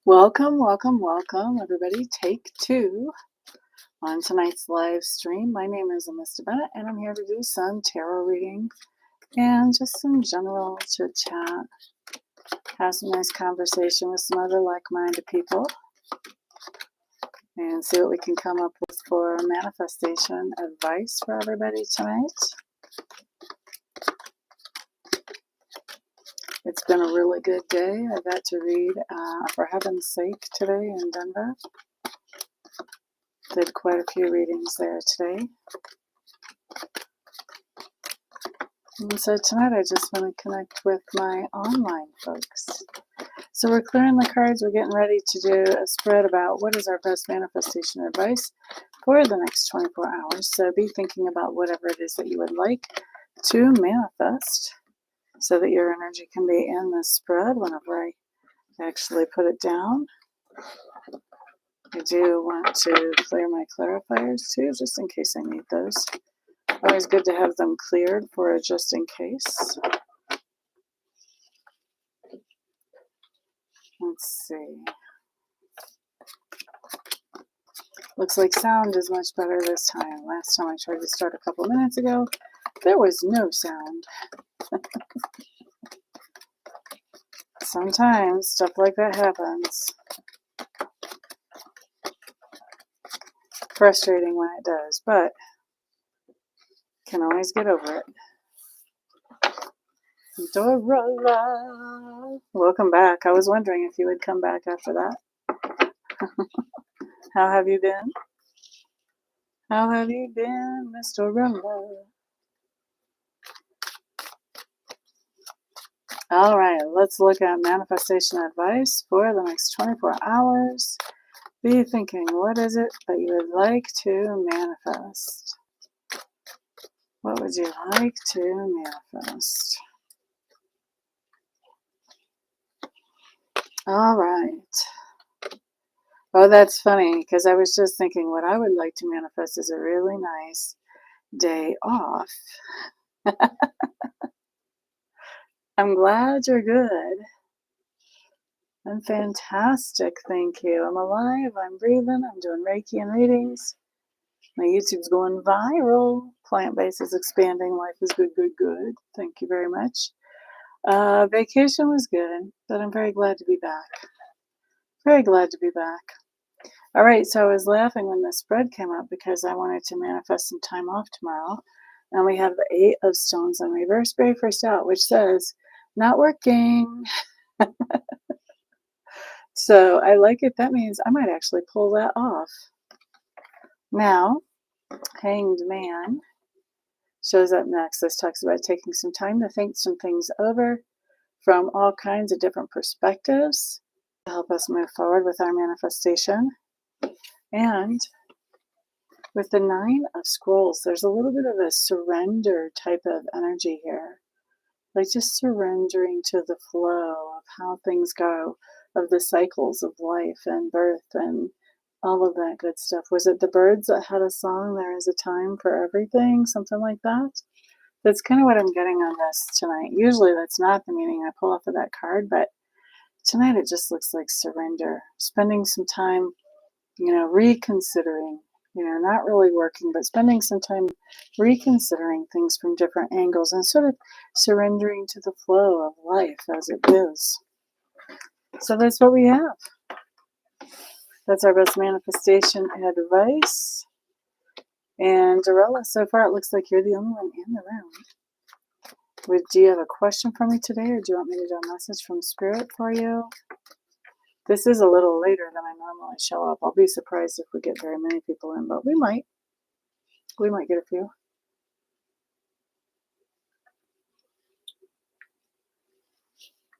Welcome, welcome, welcome, everybody. Take two on tonight's live stream. My name is Amista, and I'm here to do some tarot reading and just some general chit chat. Have some nice conversation with some other like-minded people and see what we can come up with for manifestation advice for everybody tonight. It's been a really good day. I got to read For Heaven's Sake today in Denver. Did quite a few readings there today. And so tonight I just want to connect with my online folks. So we're clearing the cards. We're getting ready to do a spread about what is our best manifestation advice for the next 24 hours. So be thinking about whatever it is that you would like to manifest so that your energy can be in this spread whenever I actually put it down. I do want to clear my clarifiers too, just in case I need those. Always good to have them cleared for a just in case. Let's see. Looks like sound is much better this time. Last time I tried to start a couple minutes ago, there was no sound. Sometimes stuff like that happens. Frustrating when it does, but can always get over it. Dora, welcome back. I was wondering if you would come back after that. How have you been? How have you been, Mr. Dora? All right, let's look at manifestation advice for the next 24 hours. Be thinking, what is it that you would like to manifest? What would you like to manifest? All right. Oh, that's funny, because I was just thinking what I would like to manifest is a really nice day off. I'm glad you're good. I'm fantastic, thank you. I'm alive, I'm breathing, I'm doing Reiki and readings. My YouTube's going viral. Plant base is expanding. Life is good, good, good. Thank you very much. Vacation was good, but I'm very glad to be back. Very glad to be back. All right, so I was laughing when the spread came up because I wanted to manifest some time off tomorrow. And we have the 8 of Stones in reverse, very first out, which says, not working. So I like it. That means I might actually pull that off. Now, Hanged Man shows up next. This talks about taking some time to think some things over from all kinds of different perspectives to help us move forward with our manifestation. And with the 9 of Scrolls, there's a little bit of a surrender type of energy here. Like just surrendering to the flow of how things go, of the cycles of life and birth and all of that good stuff. Was it the Birds that had a song, There Is a Time for Everything? Something like that? That's kind of what I'm getting on this tonight. Usually that's not the meaning I pull off of that card, but tonight it just looks like surrender. Spending some time, reconsidering, not really working, but spending some time reconsidering things from different angles and sort of surrendering to the flow of life as it is. So that's what we have. That's our best manifestation advice. And Dorella, so far it looks like you're the only one in the room. Do you have a question for me today, or do you want me to do a message from Spirit for you? This is a little later than I normally show up. I'll be surprised if we get very many people in, but we might. We might get a few.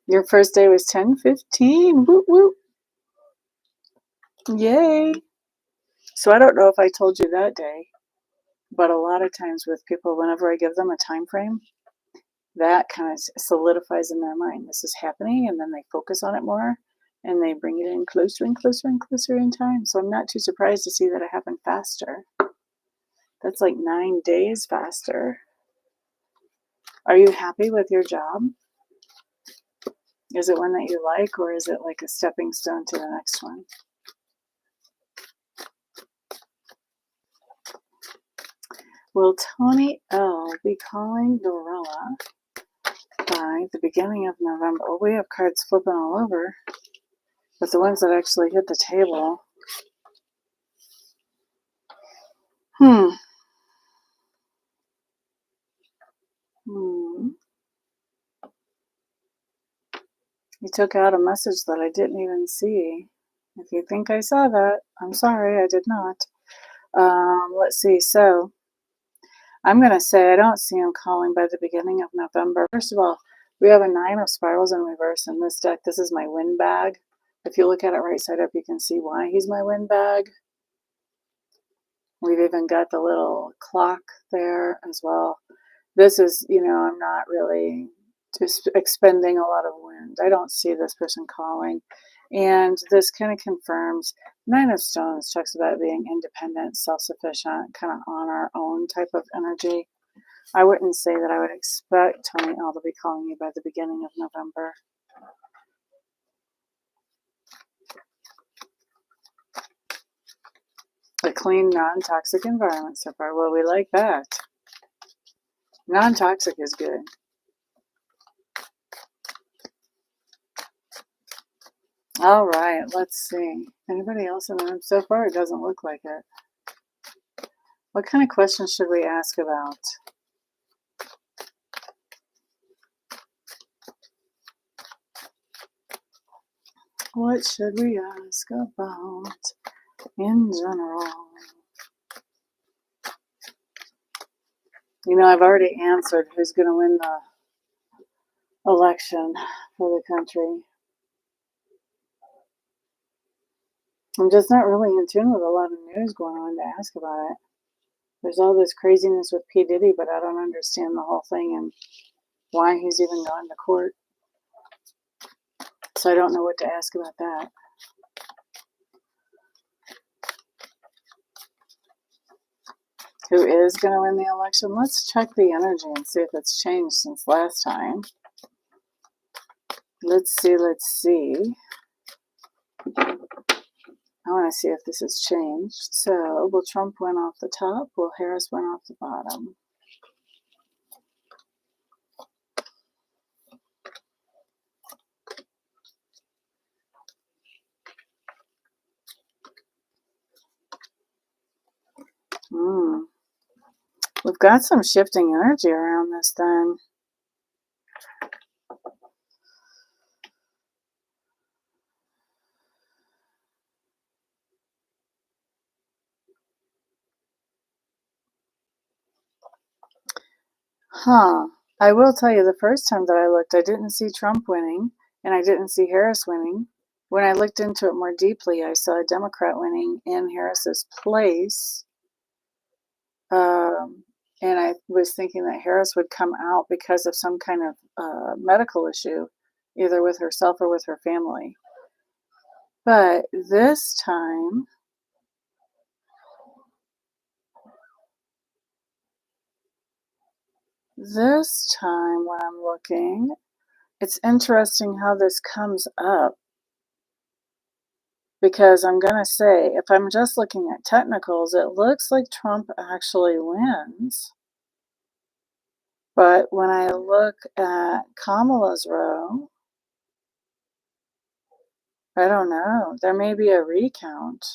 Your first day was 10:15. Whoop, whoop. Yay. So I don't know if I told you that day, but a lot of times with people, whenever I give them a time frame, that kind of solidifies in their mind. This is happening, and then they focus on it more, and they bring it in closer and closer and closer in time. So I'm not too surprised to see that it happened faster. That's like 9 days faster. Are you happy with your job? Is it one that you like, or is it like a stepping stone to the next one? Will Tony L be calling Dorella by the beginning of November? Oh, we have cards flipping all over, but the ones that actually hit the table. You took out a message that I didn't even see. If you think I saw that, I'm sorry, I did not. Let's see. So I'm going to say I don't see him calling by the beginning of November. First of all, we have a 9 of spirals in reverse in this deck. This is my wind bag. If you look at it right side up, you can see why he's my wind bag. We've even got the little clock there as well. This is, I'm not really just expending a lot of wind. I don't see this person calling. And this kind of confirms 9 of Stones talks about being independent, self-sufficient, kind of on our own type of energy. I wouldn't say that I would expect Tony L to be calling you by the beginning of November. A clean, non-toxic environment so far. Well, we like that. Non-toxic is good. All right, let's see. Anybody else in the room? So far, it doesn't look like it. What kind of questions should we ask about? What should we ask about in general? I've already answered who's going to win the election for the country. I'm just not really in tune with a lot of news going on to ask about it. There's all this craziness with P. Diddy, but I don't understand the whole thing and why he's even gone to court. So I don't know what to ask about that. Who is going to win the election? Let's check the energy and see if it's changed since last time. Let's see. I want to see if this has changed. So, will Trump win off the top? Will Harris win off the bottom? We've got some shifting energy around this then. I will tell you, the first time that I looked, I didn't see Trump winning, and I didn't see Harris winning. When I looked into it more deeply, I saw a Democrat winning in Harris's place. And I was thinking that Harris would come out because of some kind of medical issue, either with herself or with her family. But this time, when I'm looking, it's interesting how this comes up. Because I'm going to say, if I'm just looking at technicals, it looks like Trump actually wins. But when I look at Kamala's row, I don't know. There may be a recount.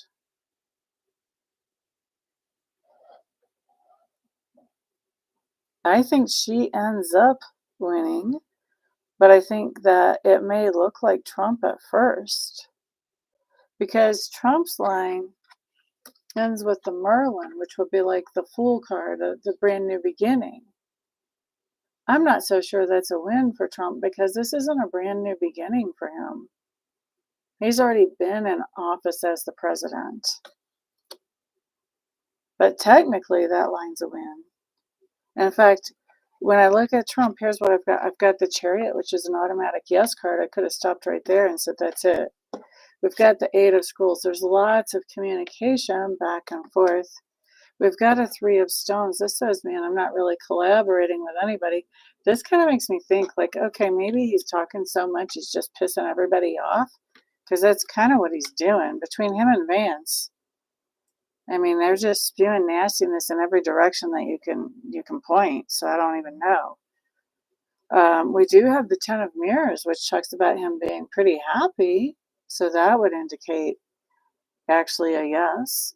I think she ends up winning, but I think that it may look like Trump at first. Because Trump's line ends with the Merlin, which would be like the Fool card, the brand new beginning. I'm not so sure that's a win for Trump because this isn't a brand new beginning for him. He's already been in office as the president. But technically, that line's a win. And in fact, when I look at Trump, here's what I've got. I've got the Chariot, which is an automatic yes card. I could have stopped right there and said, that's it. We've got the 8 of Scrolls. There's lots of communication back and forth. We've got a 3 of Stones. This says, man, I'm not really collaborating with anybody. This kind of makes me think like, okay, maybe he's talking so much he's just pissing everybody off because that's kind of what he's doing between him and Vance. I mean, they're just spewing nastiness in every direction that you can point. So I don't even know. We do have the Ten of Mirrors, which talks about him being pretty happy. So that would indicate actually a yes,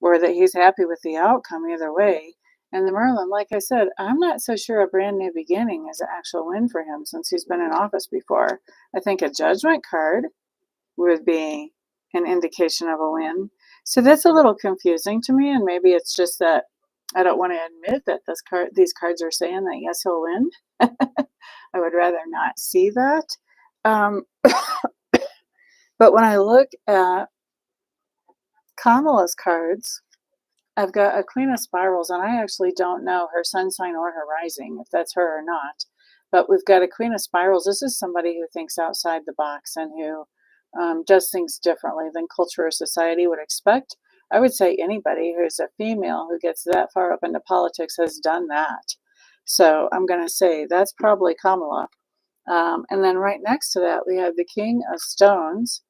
or that he's happy with the outcome either way. And the Merlin, like I said, I'm not so sure a brand new beginning is an actual win for him since he's been in office before. I think a Judgment card would be an indication of a win. So that's a little confusing to me, and maybe it's just that I don't want to admit that these cards are saying that yes, he'll win. I would rather not see that. Um, but when I look at Kamala's cards, I've got a Queen of Spirals, and I actually don't know her sun sign or her rising, if that's her or not. But we've got a Queen of Spirals. This is somebody who thinks outside the box and who does things differently than culture or society would expect. I would say anybody who's a female who gets that far up into politics has done that. So I'm going to say that's probably Kamala. And then right next to that, we have the King of Stones.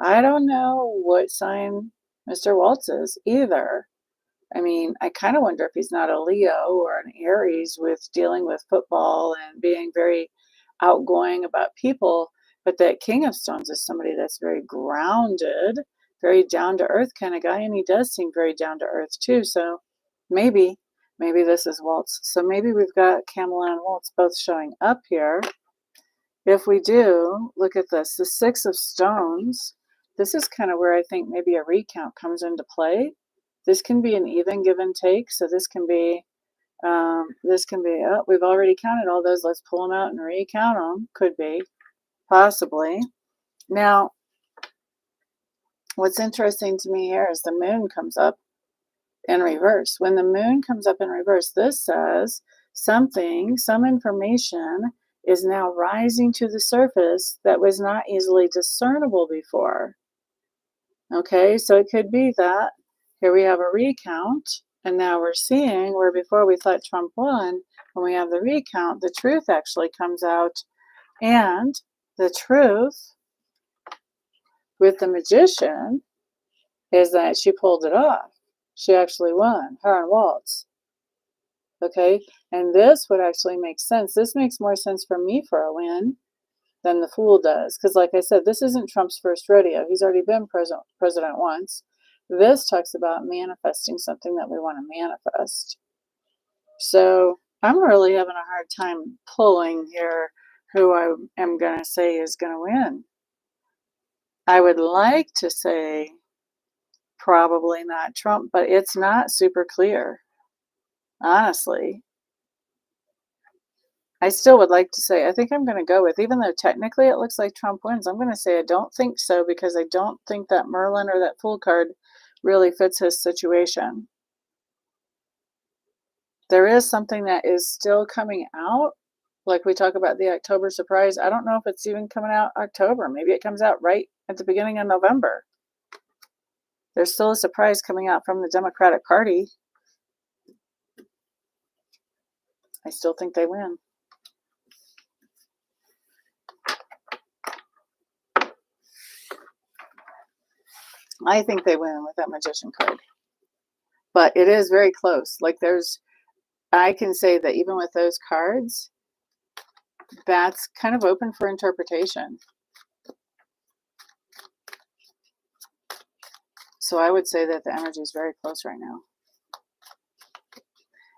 I don't know what sign Mr. Waltz is either. I mean, I kind of wonder if he's not a Leo or an Aries with dealing with football and being very outgoing about people. But that King of Stones is somebody that's very grounded, very down to earth kind of guy. And he does seem very down to earth too. So maybe this is Waltz. So maybe we've got Kamala and Waltz both showing up here. If we do, look at this, the Six of Stones. This is kind of where I think maybe a recount comes into play. This can be an even give and take. So this can be, oh, we've already counted all those. Let's pull them out and recount them. Could be, possibly. Now, what's interesting to me here is the moon comes up in reverse. When the moon comes up in reverse, this says some information is now rising to the surface that was not easily discernible before. Okay, so it could be that here we have a recount, and now we're seeing where before we thought Trump won, when we have the recount, the truth actually comes out. And the truth with the Magician is that she pulled it off. She actually won, her and Waltz. Okay, and this would actually make sense. This makes more sense for me for a win than the Fool does. Because like I said, this isn't Trump's first rodeo. He's already been president once. This talks about manifesting something that we want to manifest. So I'm really having a hard time pulling here who I am going to say is going to win. I would like to say probably not Trump, but it's not super clear. Honestly, I still would like to say, I think I'm going to go with, even though technically it looks like Trump wins, I'm going to say I don't think so, because I don't think that Merlin or that Fool card really fits his situation. There is something that is still coming out, like we talk about the October surprise. I don't know if it's even coming out October. Maybe it comes out right at the beginning of November. There's still a surprise coming out from the Democratic Party. I still think they win. I think they win with that Magician card. But it is very close. Like I can say that even with those cards, that's kind of open for interpretation. So I would say that the energy is very close right now.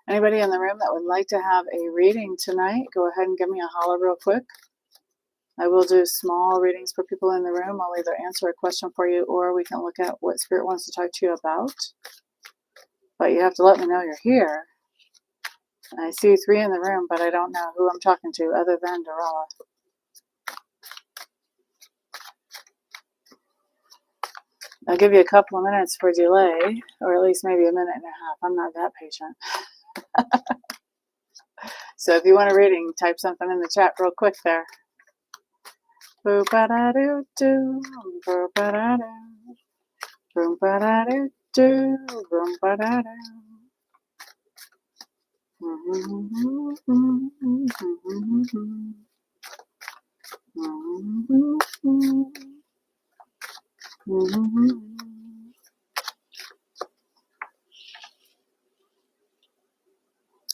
Anybody in the room that would like to have a reading tonight, go ahead and give me a holler real quick. I will do small readings for people in the room. I'll either answer a question for you, or we can look at what Spirit wants to talk to you about. But you have to let me know you're here. I see 3 in the room, but I don't know who I'm talking to other than Dorala. I'll give you a couple of minutes for delay, or at least maybe a minute and a half. I'm not that patient. So if you want a reading, type something in the chat real quick there. Boom-ba-da-doo-doo, boom-ba-da-doo, boom-ba-da-doo-doo, boom-ba-da-doo.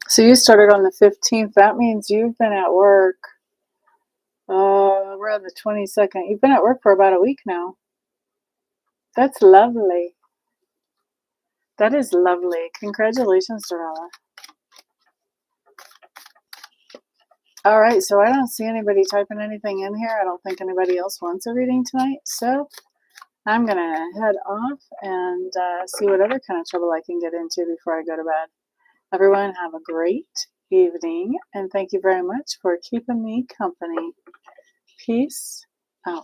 So you started on the 15th. That means you've been at work. We're on the 22nd. You've been at work for about a week now. That's lovely. That is lovely. Congratulations, Dorella. All right, so I don't see anybody typing anything in here. I don't think anybody else wants a reading tonight. So I'm going to head off and see what other kind of trouble I can get into before I go to bed. Everyone have a great evening, and thank you very much for keeping me company. Peace out.